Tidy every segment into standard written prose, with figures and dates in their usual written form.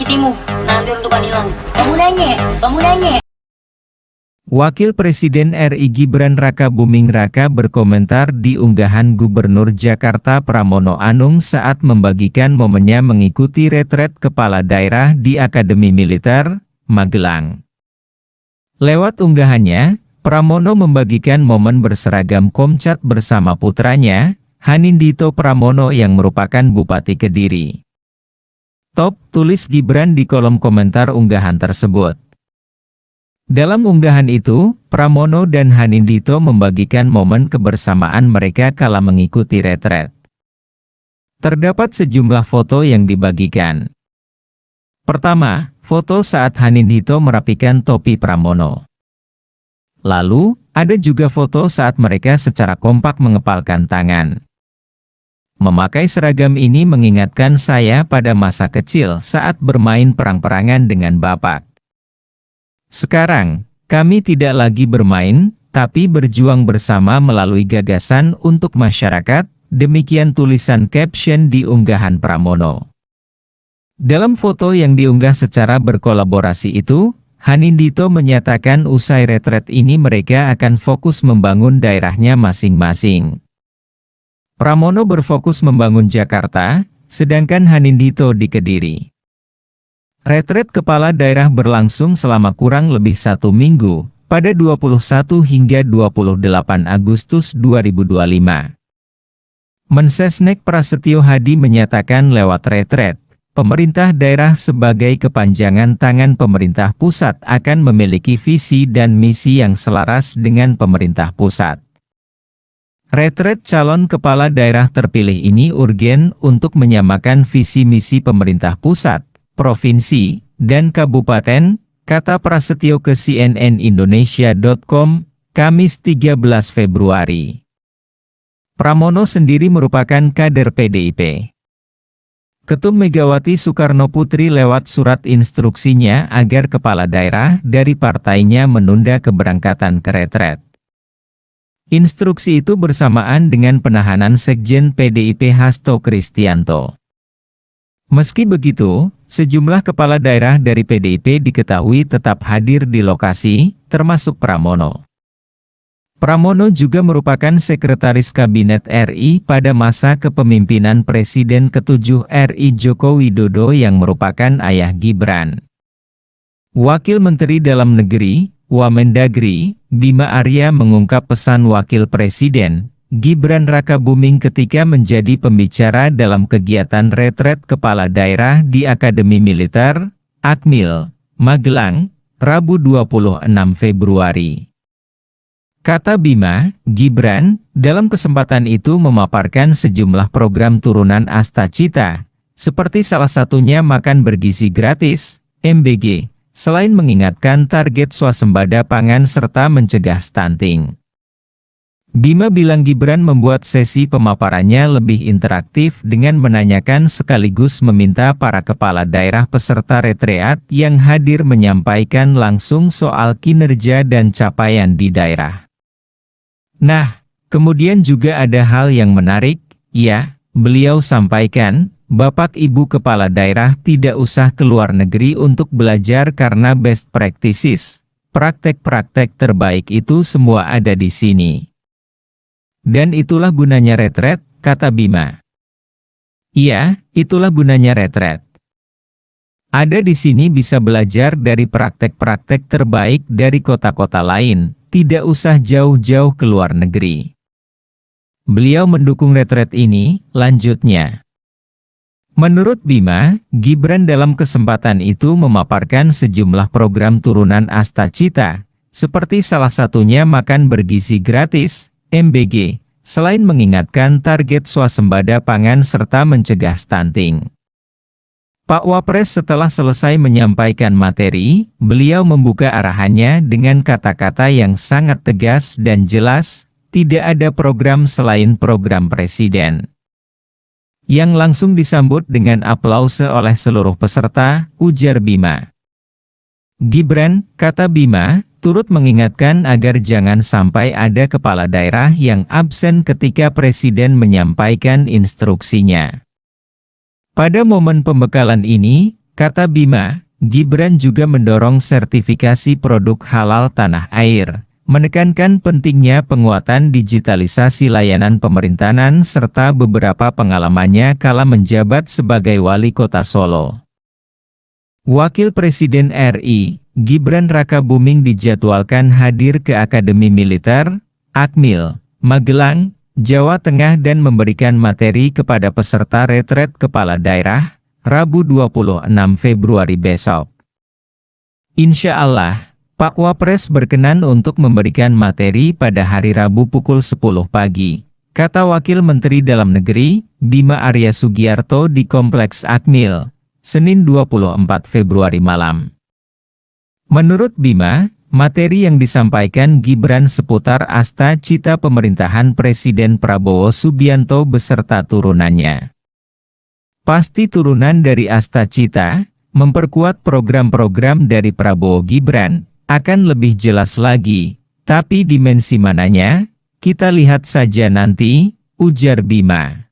timu. Nanti untuk kalian. Kamu nanya. Wakil Presiden RI Gibran Raka Buming Raka berkomentar di unggahan Gubernur Jakarta Pramono Anung saat membagikan momennya mengikuti retret kepala daerah di Akademi Militer, Magelang. Lewat unggahannya, Pramono membagikan momen berseragam Komcat bersama putranya, Hanindito Pramono yang merupakan Bupati Kediri. Top, tulis Gibran di kolom komentar unggahan tersebut. Dalam unggahan itu, Pramono dan Hanindito membagikan momen kebersamaan mereka kala mengikuti retret. Terdapat sejumlah foto yang dibagikan. Pertama, foto saat Hanindito merapikan topi Pramono. Lalu, ada juga foto saat mereka secara kompak mengepalkan tangan. Memakai seragam ini mengingatkan saya pada masa kecil saat bermain perang-perangan dengan Bapak. Sekarang, kami tidak lagi bermain, tapi berjuang bersama melalui gagasan untuk masyarakat, demikian tulisan caption di unggahan Pramono. Dalam foto yang diunggah secara berkolaborasi itu, Hanindito menyatakan usai retret ini mereka akan fokus membangun daerahnya masing-masing. Pramono berfokus membangun Jakarta, sedangkan Hanindito di Kediri. Retret kepala daerah berlangsung selama kurang lebih 1 minggu, pada 21 hingga 28 Agustus 2025. Mensesnek Prasetyo Hadi menyatakan lewat retret, pemerintah daerah sebagai kepanjangan tangan pemerintah pusat akan memiliki visi dan misi yang selaras dengan pemerintah pusat. Retret calon kepala daerah terpilih ini urgen untuk menyamakan visi misi pemerintah pusat, provinsi, dan kabupaten, kata Prasetyo ke cnnindonesia.com, Kamis 13 Februari. Pramono sendiri merupakan kader PDIP. Ketum Megawati Soekarno Putri lewat surat instruksinya agar kepala daerah dari partainya menunda keberangkatan ke retret. Instruksi itu bersamaan dengan penahanan Sekjen PDIP Hasto Kristianto. Meski begitu, sejumlah kepala daerah dari PDIP diketahui tetap hadir di lokasi, termasuk Pramono. Pramono juga merupakan Sekretaris Kabinet RI pada masa kepemimpinan Presiden ke-7 RI Joko Widodo yang merupakan ayah Gibran. Wakil Menteri Dalam Negeri, Wamendagri, Bima Arya mengungkap pesan Wakil Presiden, Gibran Raka Buming ketika menjadi pembicara dalam kegiatan retret kepala daerah di Akademi Militer, Akmil, Magelang, Rabu 26 Februari. Kata Bima, Gibran, dalam kesempatan itu memaparkan sejumlah program turunan Astacita, seperti salah satunya makan bergizi gratis, MBG, selain mengingatkan target swasembada pangan serta mencegah stunting. Bima bilang Gibran membuat sesi pemaparannya lebih interaktif dengan menanyakan sekaligus meminta para kepala daerah peserta retreat yang hadir menyampaikan langsung soal kinerja dan capaian di daerah. Nah, kemudian juga ada hal yang menarik, ya, beliau sampaikan, Bapak Ibu Kepala Daerah tidak usah keluar negeri untuk belajar karena best practices, praktek-praktek terbaik itu semua ada di sini. Dan itulah gunanya retret, kata Bima. Iya, itulah gunanya retret. Ada di sini bisa belajar dari praktek-praktek terbaik dari kota-kota lain, tidak usah jauh-jauh ke luar negeri. Beliau mendukung retret ini, lanjutnya. Menurut Bima, Gibran dalam kesempatan itu memaparkan sejumlah program turunan Astacita, seperti salah satunya makan bergizi gratis, MBG, selain mengingatkan target swasembada pangan serta mencegah stunting. Pak Wapres setelah selesai menyampaikan materi, beliau membuka arahannya dengan kata-kata yang sangat tegas dan jelas, tidak ada program selain program Presiden. Yang langsung disambut dengan aplause oleh seluruh peserta, ujar Bima. Gibran, kata Bima, turut mengingatkan agar jangan sampai ada kepala daerah yang absen ketika Presiden menyampaikan instruksinya. Pada momen pembekalan ini, Kata Bima, Gibran juga mendorong sertifikasi produk halal tanah air, menekankan pentingnya penguatan digitalisasi layanan pemerintahan serta beberapa pengalamannya kala menjabat sebagai wali kota Solo. Wakil Presiden RI, Gibran Rakabuming dijadwalkan hadir ke Akademi Militer, Akmil, Magelang, Jawa Tengah dan memberikan materi kepada peserta retret kepala daerah, Rabu 26 Februari besok. Insya Allah, Pak Wapres berkenan untuk memberikan materi pada hari Rabu pukul 10 pagi, kata Wakil Menteri Dalam Negeri, Bima Arya Sugiarto di Kompleks Akmil, Senin 24 Februari malam. Menurut Bima, materi yang disampaikan Gibran seputar asta cita pemerintahan Presiden Prabowo Subianto beserta turunannya. Pasti turunan dari asta cita, memperkuat program-program dari Prabowo Gibran, akan lebih jelas lagi, tapi dimensi mananya, kita lihat saja nanti, ujar Bima.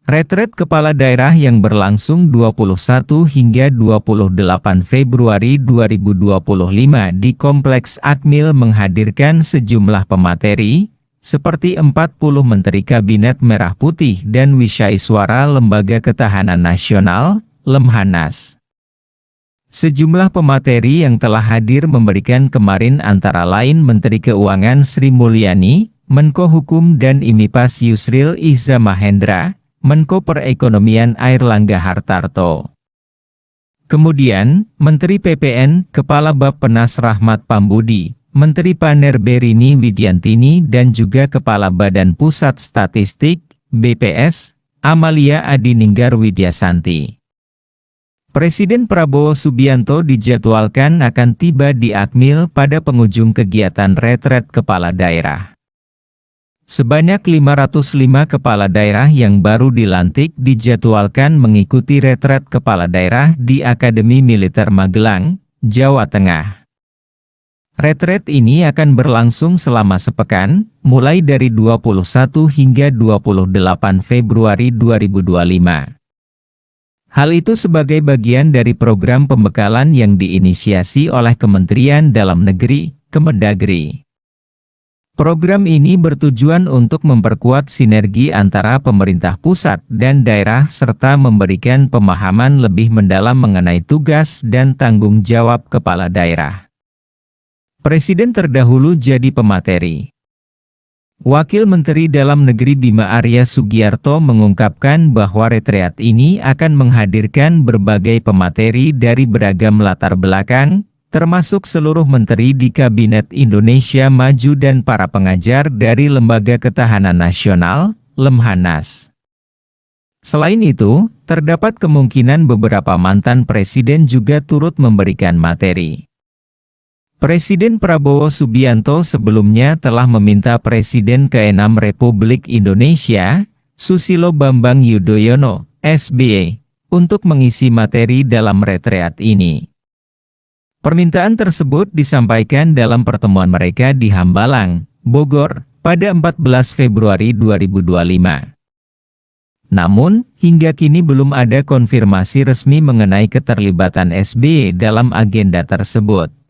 Retret kepala daerah yang berlangsung 21 hingga 28 Februari 2025 di Kompleks Akmil menghadirkan sejumlah pemateri, seperti 40 Menteri Kabinet Merah Putih dan Wisyaiswara Lembaga Ketahanan Nasional, Lemhanas. Sejumlah pemateri yang telah hadir memberikan kemarin antara lain Menteri Keuangan Sri Mulyani, Menko Hukum dan IMIPAS Yusril Ihza Mahendra, Menko Perekonomian Airlangga Hartarto. Kemudian, Menteri PPN, Kepala Bappenas Rahmat Pambudi, Menteri Paner Berini Widiantini dan juga Kepala Badan Pusat Statistik, BPS, Amalia Adininggar Widyasanti. Presiden Prabowo Subianto dijadwalkan akan tiba di Akmil pada penghujung kegiatan retret kepala daerah. Sebanyak 505 kepala daerah yang baru dilantik dijadwalkan mengikuti retret kepala daerah di Akademi Militer Magelang, Jawa Tengah. Retret ini akan berlangsung selama sepekan, mulai dari 21 hingga 28 Februari 2025. Hal itu sebagai bagian dari program pembekalan yang diinisiasi oleh Kementerian Dalam Negeri, Kemendagri. Program ini bertujuan untuk memperkuat sinergi antara pemerintah pusat dan daerah serta memberikan pemahaman lebih mendalam mengenai tugas dan tanggung jawab kepala daerah. Presiden terdahulu jadi pemateri. Wakil Menteri Dalam Negeri Bima Arya Sugiarto mengungkapkan bahwa retreat ini akan menghadirkan berbagai pemateri dari beragam latar belakang, termasuk seluruh menteri di Kabinet Indonesia Maju dan para pengajar dari Lembaga Ketahanan Nasional, Lemhanas. Selain itu, terdapat kemungkinan beberapa mantan presiden juga turut memberikan materi. Presiden Prabowo Subianto sebelumnya telah meminta Presiden ke-6 Republik Indonesia, Susilo Bambang Yudhoyono, SBY, untuk mengisi materi dalam retreat ini. Permintaan tersebut disampaikan dalam pertemuan mereka di Hambalang, Bogor, pada 14 Februari 2025. Namun, hingga kini belum ada konfirmasi resmi mengenai keterlibatan SBY dalam agenda tersebut.